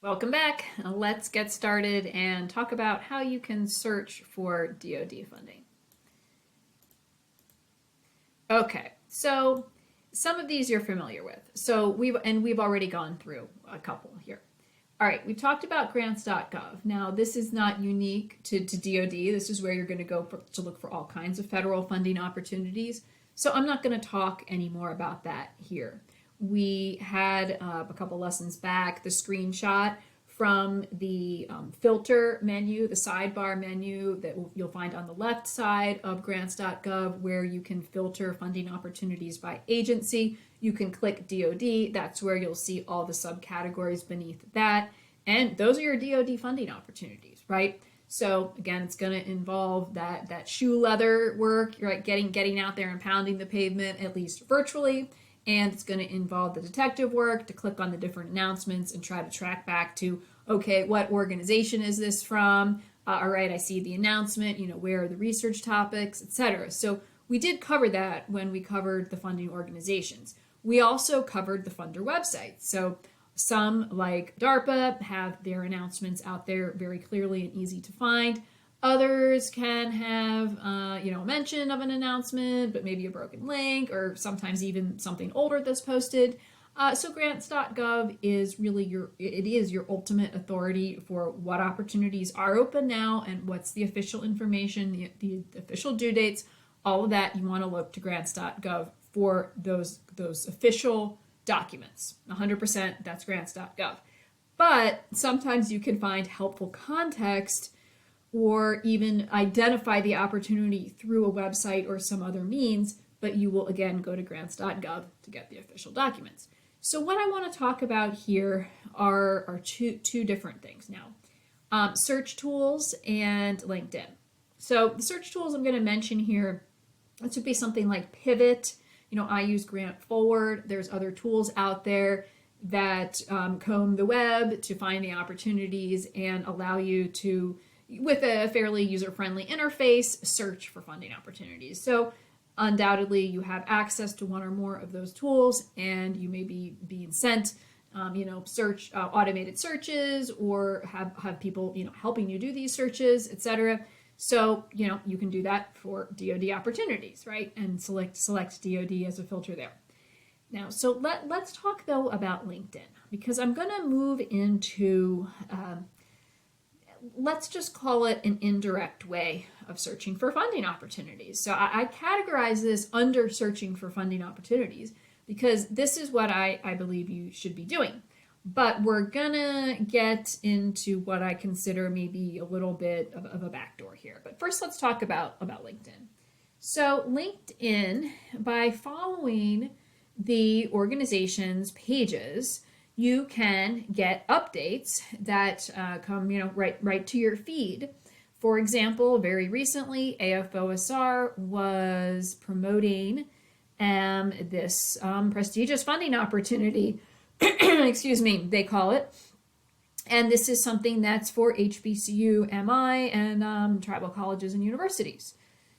Welcome back. Let's get started and talk about how you can search for DoD funding. Okay, so some of these you're familiar with. So we've already gone through a couple here. All right, we've talked about grants.gov. Now, this is not unique to DoD. This is where you're going to go to look for all kinds of federal funding opportunities. So I'm not going to talk any more about that here. We had a couple lessons back the screenshot from the filter menu, the sidebar menu that you'll find on the left side of grants.gov, where you can filter funding opportunities by agency. You can click DoD. That's where you'll see all the subcategories beneath that. And those are your DoD funding opportunities, right? So again, it's going to involve that shoe leather work, right? Getting out there and pounding the pavement, at least virtually. And it's going to involve the detective work to click on the different announcements and try to track back to, okay, what organization is this from? All right, I see the announcement, where are the research topics, etc. So we did cover that when we covered the funding organizations. We also covered the funder websites. So some, like DARPA, have their announcements out there very clearly and easy to find. Others can have, a mention of an announcement, but maybe a broken link or sometimes even something older that's posted. So grants.gov is really your ultimate authority for what opportunities are open now and what's the official information, the official due dates, all of that. You want to look to grants.gov for those official documents. 100% that's grants.gov. But sometimes you can find helpful context or even identify the opportunity through a website or some other means, but you will again go to grants.gov to get the official documents. So what I want to talk about here are two different things now. Search tools and LinkedIn. So the search tools I'm going to mention here, this would be something like Pivot. I use Grant Forward. There's other tools out there that comb the web to find the opportunities and allow you to, with a fairly user-friendly interface, search for funding opportunities. So undoubtedly you have access to one or more of those tools, and you may be being sent search automated searches, or have people helping you do these searches, etc. So you can do that for DoD opportunities, right? And select DoD as a filter there. Now, so let's talk though about LinkedIn, because I'm going to move into let's just call it an indirect way of searching for funding opportunities. So I categorize this under searching for funding opportunities because this is what I believe you should be doing. But we're gonna get into what I consider maybe a little bit of a backdoor here. But first, let's talk about LinkedIn. So LinkedIn, by following the organization's pages, you can get updates that come, right to your feed. For example, very recently, AFOSR was promoting this prestigious funding opportunity, excuse me, they call it. And this is something that's for HBCU, MI, and tribal colleges and universities.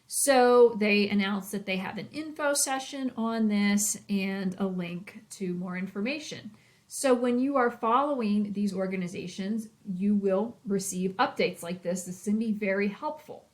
So they announced that they have an info session on this and a link to more information. So when you are following these organizations, you will receive updates like this. This can be very helpful.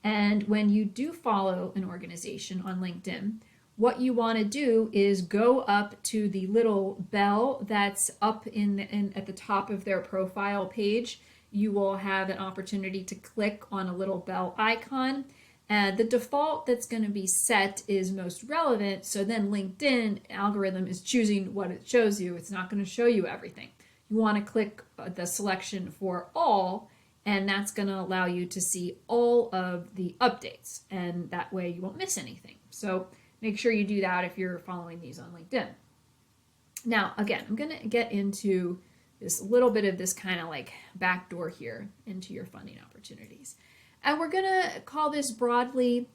And when you do follow an organization on LinkedIn, what you want to do is go up to the little bell that's up at the top of their profile page. You will have an opportunity to click on a little bell icon. The default that's going to be set is most relevant, so then LinkedIn algorithm is choosing what it shows you. It's not going to show you everything. You want to click the selection for all, and that's going to allow you to see all of the updates, and that way you won't miss anything. So make sure you do that if you're following these on LinkedIn. Now, again, I'm going to get into this little bit of this kind of like backdoor here into your funding opportunities. And we're going to call this broadly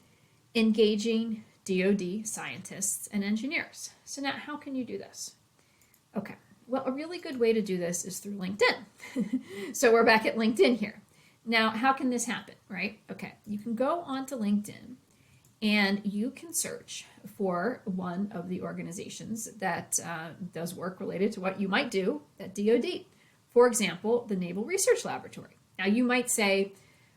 engaging DoD scientists and engineers. So now how can you do this? Okay, well, a really good way to do this is through LinkedIn. So we're back at LinkedIn here. Now, how can this happen, right? Okay, you can go onto LinkedIn and you can search for one of the organizations that does work related to what you might do at DoD. For example, the Naval Research Laboratory. Now you might say,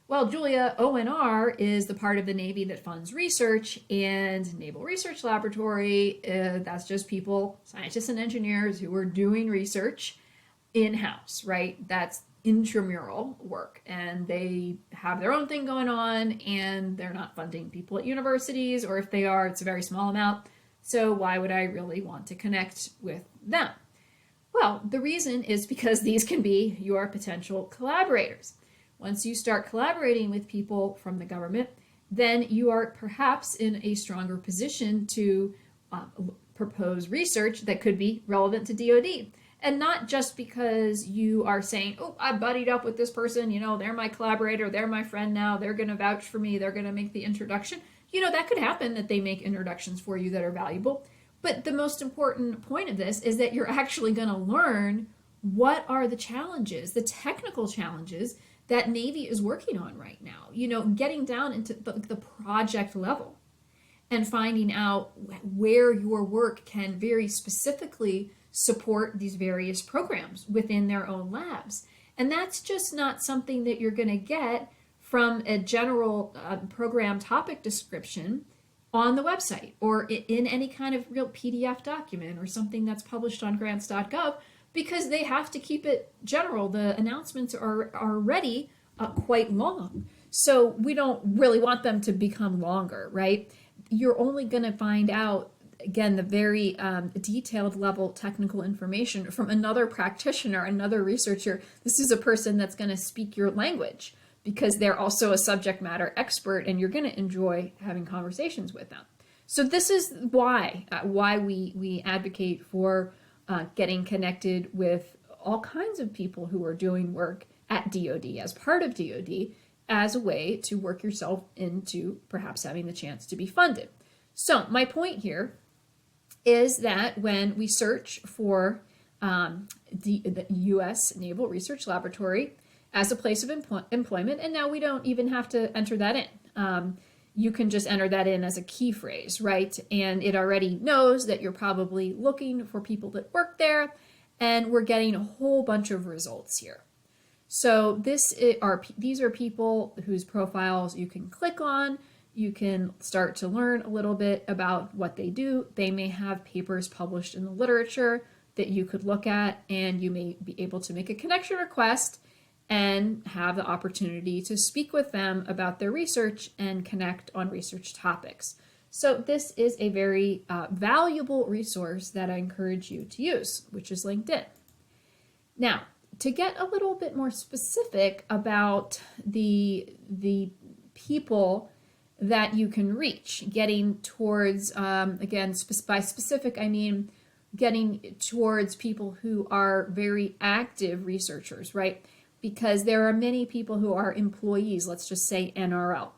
well, Julia, ONR is the part of the Navy that funds research, and Naval Research Laboratory, that's just people, scientists and engineers who are doing research in-house, right? That's intramural work, and they have their own thing going on, and they're not funding people at universities, or if they are, it's a very small amount. So why would I really want to connect with them? Well, the reason is because these can be your potential collaborators. Once you start collaborating with people from the government, then you are perhaps in a stronger position to propose research that could be relevant to DoD. And not just because you are saying, oh, I buddied up with this person, they're my collaborator, they're my friend now, they're going to vouch for me, they're going to make the introduction. That could happen, that they make introductions for you that are valuable. But the most important point of this is that you're actually going to learn what are the challenges, the technical challenges that Navy is working on right now. Getting down into the project level and finding out where your work can very specifically support these various programs within their own labs. And that's just not something that you're going to get from a general program topic description on the website or in any kind of real PDF document or something that's published on grants.gov, because they have to keep it general. The announcements are already quite long. So we don't really want them to become longer, right? You're only going to find out, again, the very detailed level technical information from another practitioner, another researcher. This is a person that's going to speak your language because they're also a subject matter expert, and you're going to enjoy having conversations with them. So this is why we advocate for getting connected with all kinds of people who are doing work at DoD, as part of DoD, as a way to work yourself into perhaps having the chance to be funded. So my point here is that when we search for the U.S. Naval Research Laboratory as a place of employment, and now we don't even have to enter that in. You can just enter that in as a key phrase, right? And it already knows that you're probably looking for people that work there, and we're getting a whole bunch of results here. So these are people whose profiles you can click on. You can start to learn a little bit about what they do. They may have papers published in the literature that you could look at, and you may be able to make a connection request and have the opportunity to speak with them about their research and connect on research topics. So this is a very valuable resource that I encourage you to use, which is LinkedIn. Now, to get a little bit more specific about the people that you can reach, getting towards, again, by specific, I mean getting towards people who are very active researchers, right? Because there are many people who are employees, let's just say NRL,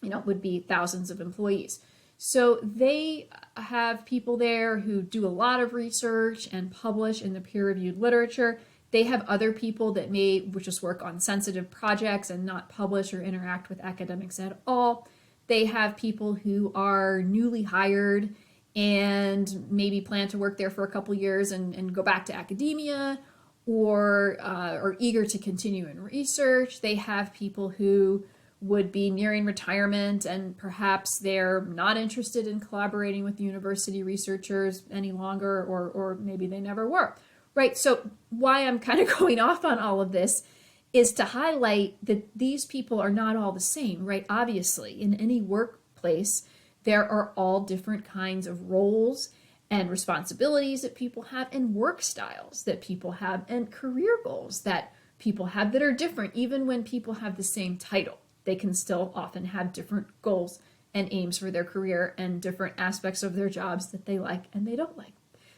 would be thousands of employees. So they have people there who do a lot of research and publish in the peer-reviewed literature. They have other people that may just work on sensitive projects and not publish or interact with academics at all. They have people who are newly hired and maybe plan to work there for a couple years and go back to academia, or are eager to continue in research. They have people who would be nearing retirement and perhaps they're not interested in collaborating with university researchers any longer, or maybe they never were, right? So why I'm kind of going off on all of this is to highlight that these people are not all the same, right? Obviously, in any workplace, there are all different kinds of roles and responsibilities that people have, and work styles that people have, and career goals that people have that are different. Even when people have the same title, they can still often have different goals and aims for their career and different aspects of their jobs that they like and they don't like.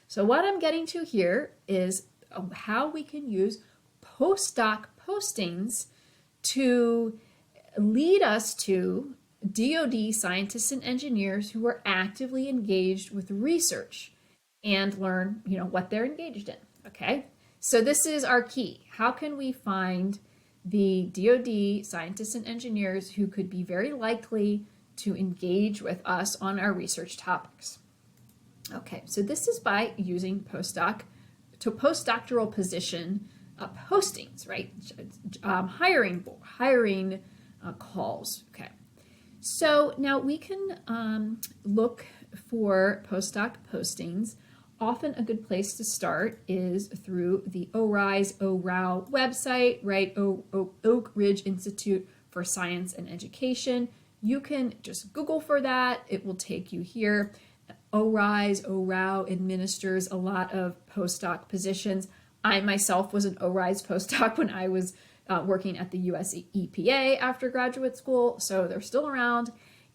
So what I'm getting to here is how we can use postdoc postings to lead us to DoD scientists and engineers who are actively engaged with research and learn, what they're engaged in. Okay, so this is our key. How can we find the DoD scientists and engineers who could be very likely to engage with us on our research topics? Okay, so this is by using postdoctoral position postings, right? Hiring calls. Okay. So now we can look for postdoc postings. Often a good place to start is through the ORISE-OROW website, right? Oak Ridge Institute for Science and Education. You can just Google for that. It will take you here. ORISE-OROW administers a lot of postdoc positions. I myself was an ORISE postdoc when I was working at the US EPA after graduate school, so they're still around.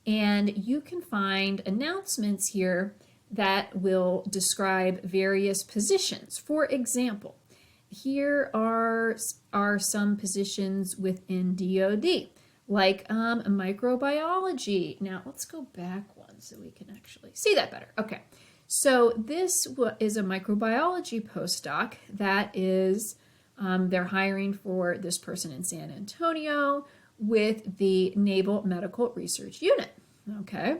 And you can find announcements here that will describe various positions. For example, here are some positions within DoD, like microbiology. Now let's go back one so we can actually see that better. Okay, so this is a microbiology postdoc that is, they're hiring for this person in San Antonio with the Naval Medical Research Unit. Okay.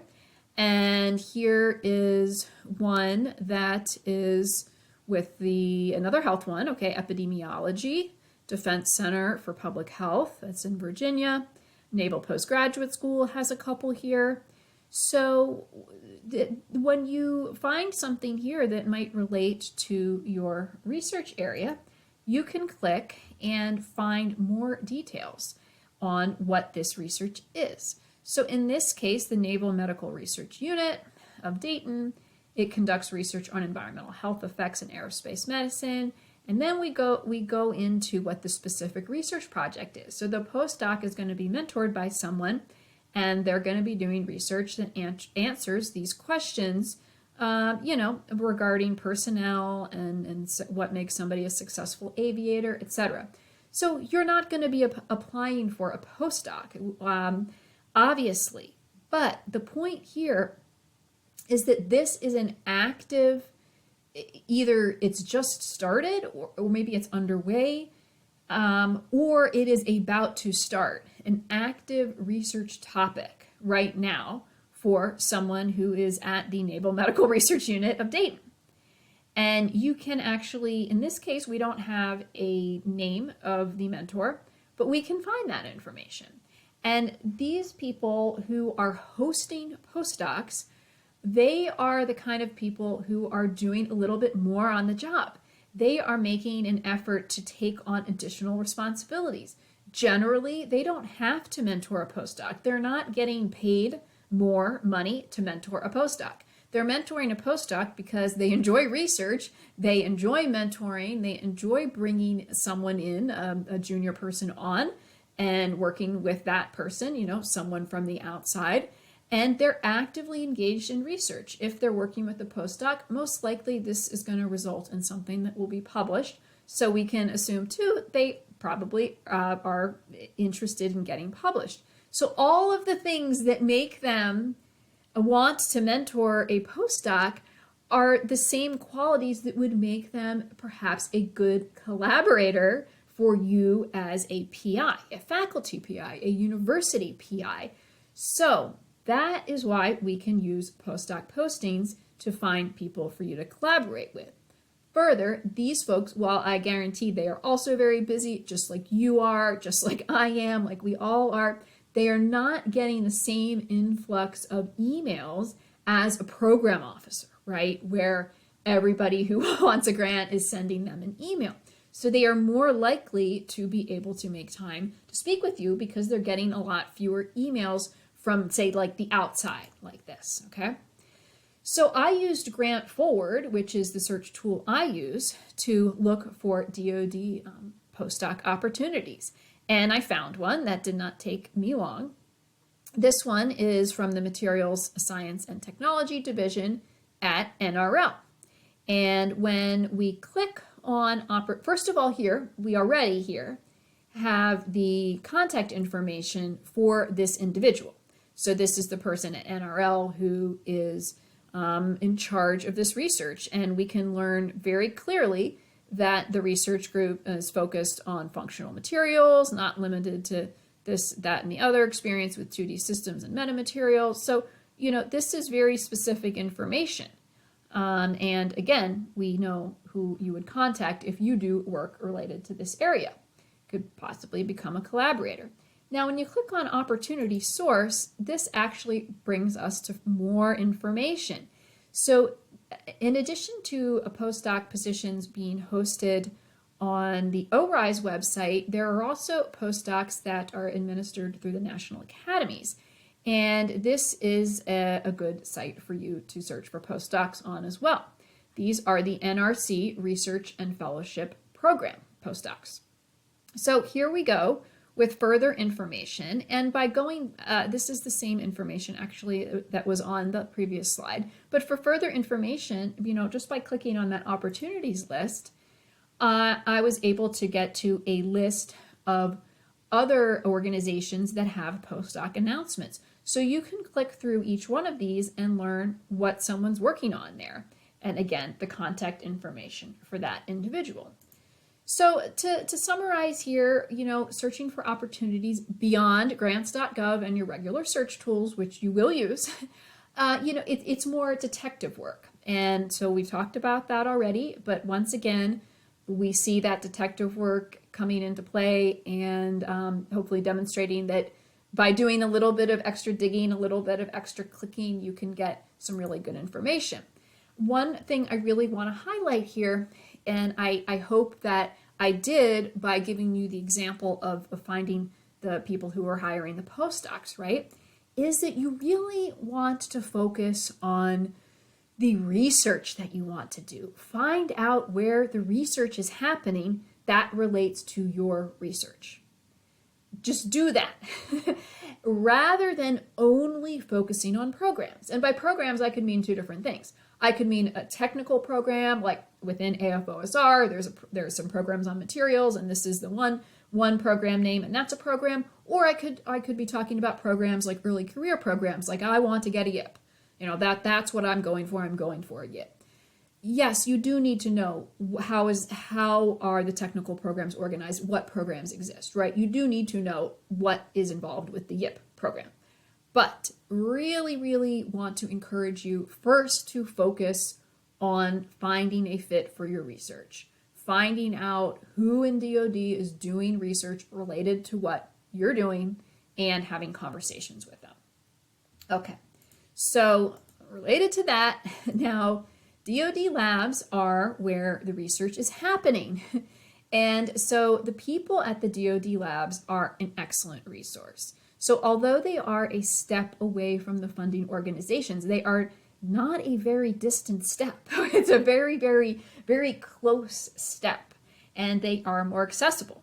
And here is one that is with another health one, okay, epidemiology, Defense Center for Public Health, that's in Virginia. Naval Postgraduate School has a couple here. So when you find something here that might relate to your research area, you can click and find more details on what this research is. So in this case, the Naval Medical Research Unit of Dayton, it conducts research on environmental health effects in aerospace medicine. And then we go into what the specific research project is. So the postdoc is going to be mentored by someone, and they're going to be doing research that answers these questions, regarding personnel and what makes somebody a successful aviator, etc. So you're not going to be applying for a postdoc. Obviously, but the point here is that this is an active, either it's just started or maybe it's underway, or it is about to start, an active research topic right now for someone who is at the Naval Medical Research Unit of Dayton. And you can actually, in this case, we don't have a name of the mentor, but we can find that information. And these people who are hosting postdocs, they are the kind of people who are doing a little bit more on the job. They are making an effort to take on additional responsibilities. Generally, they don't have to mentor a postdoc. They're not getting paid more money to mentor a postdoc. They're mentoring a postdoc because they enjoy research, they enjoy mentoring, they enjoy bringing someone in, a junior person on, and working with that person, someone from the outside, and they're actively engaged in research. If they're working with a postdoc, most likely this is going to result in something that will be published. So we can assume too, they probably are interested in getting published. So all of the things that make them want to mentor a postdoc are the same qualities that would make them perhaps a good collaborator for you as a PI, a faculty PI, a university PI. So that is why we can use postdoc postings to find people for you to collaborate with. Further, these folks, while I guarantee they are also very busy, just like you are, just like I am, like we all are, they are not getting the same influx of emails as a program officer, right? Where everybody who wants a grant is sending them an email. So they are more likely to be able to make time to speak with you because they're getting a lot fewer emails from, say, like the outside, like this, okay? So I used Grant Forward, which is the search tool I use to look for DoD postdoc opportunities. And I found one that did not take me long. This one is from the Materials Science and Technology Division at NRL. And when we click on, first of all here, we already here have the contact information for this individual. So this is the person at NRL who is in charge of this research. And we can learn very clearly that the research group is focused on functional materials, not limited to this, that, and the other, experience with 2D systems and metamaterials. So, this is very specific information. And again, we know who you would contact if you do work related to this area. Could possibly become a collaborator. Now, when you click on Opportunity Source, this actually brings us to more information. So in addition to postdoc positions being hosted on the ORISE website, there are also postdocs that are administered through the National Academies. And this is a good site for you to search for postdocs on as well. These are the NRC Research and Fellowship Program postdocs. So here we go with further information. And by going, this is the same information actually that was on the previous slide. But for further information, just by clicking on that opportunities list, I was able to get to a list of other organizations that have postdoc announcements. So you can click through each one of these and learn what someone's working on there. And again, the contact information for that individual. So to summarize here, searching for opportunities beyond grants.gov and your regular search tools, which you will use, it's more detective work. And so we've talked about that already, but once again, we see that detective work coming into play and hopefully demonstrating that by doing a little bit of extra digging, a little bit of extra clicking, you can get some really good information. One thing I really want to highlight here, and I hope that I did by giving you the example of finding the people who are hiring the postdocs, right, is that you really want to focus on the research that you want to do. Find out where the research is happening that relates to your research. Just do that rather than only focusing on programs. And by programs, I could mean two different things. I could mean a technical program, like within AFOSR, there's some programs on materials, and this is the one program name, and that's a program. Or I could be talking about programs like early career programs, like I want to get a YIP. That's what I'm going for. I'm going for a YIP. Yes, you do need to know how are the technical programs organized, what programs exist, right? You do need to know what is involved with the YIP program. But really, really want to encourage you first to focus on finding a fit for your research, finding out who in DoD is doing research related to what you're doing and having conversations with them. Okay, so related to that, now DoD labs are where the research is happening. And so the people at the DoD labs are an excellent resource. So although they are a step away from the funding organizations, they are not a very distant step. It's a very, very, very close step, and they are more accessible.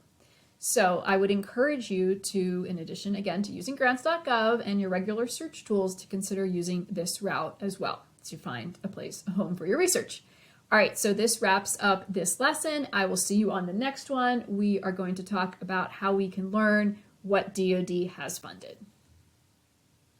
So I would encourage you to, in addition, again, to using grants.gov and your regular search tools, to consider using this route as well to find a home for your research. All right, so this wraps up this lesson. I will see you on the next one. We are going to talk about how we can learn what DoD has funded.